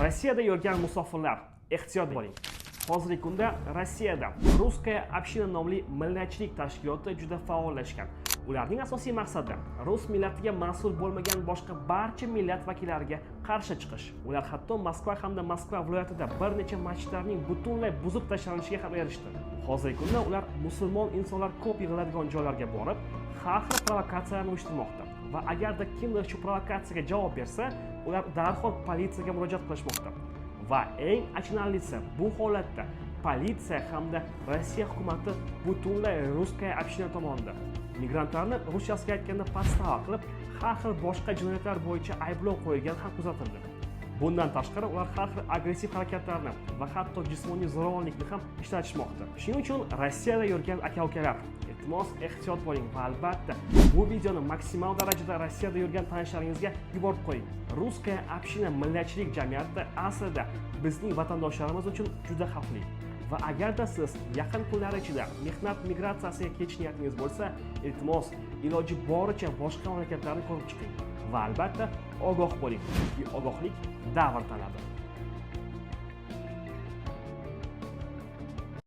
Rossiyada yurgan musofirlar, ehtiyot bo'ling. Hozirgi kunda Rossiyada Ruskaya община nomli millatchilik tashkiloti juda faollashgan. Ularning asosiy maqsadi rus millatiga mas'ul bo'lmagan boshqa barcha millat vakillariga qarshi chiqish. Ular hatto Moskva hamda Moskva viloyatida bir necha masjidlarning butunlay buzib tashlanishiga ham erishdi. Hozirgi kunda ular musulmon insonlar ko'p yig'iladigan joylarga borib, har xil provokatsiyalarni uyushtirmoqda. Va agarda kimdir shu provokatsiyaga javob bersa, ular darhol politsiyaga murojaat qilishmoqda. Va eng achinarlisi, bu holatda politsiya hamda Rossiya hukumati butunlay Ruskaya община tomonidan migrantlarni ruschasiga aytganda podstava qilib, har xil boshqa jinoyatlar bo'yicha ayblov qo'yilgani ham kuzatildi. Bundan tashqari ular har xil agressiv harakatlarni va hatto jismoniy zo'ravonlikni ham ishlatishmoqda. Shuning uchun Rossiyada yurgan aka-ukalar, iltimos ehtiyot bo'ling va albatta bu videoni maksimal darajada Rossiyada yurgan tanishlaringizga yuborib qo'ying. Ruskaya община millatchilik jamiyati aslida bizning vatandoshlarimiz uchun juda xavfli. Va agarda siz yaqin kunlar ichida mehnat migratsiyasiga ketish niyatingiz bo'lsa, iltimos iloji boricha boshqa mamlakatlarni ko'rib chiqing. Va albatta ogoh bo'ling, chunki ogohlik davr talabi.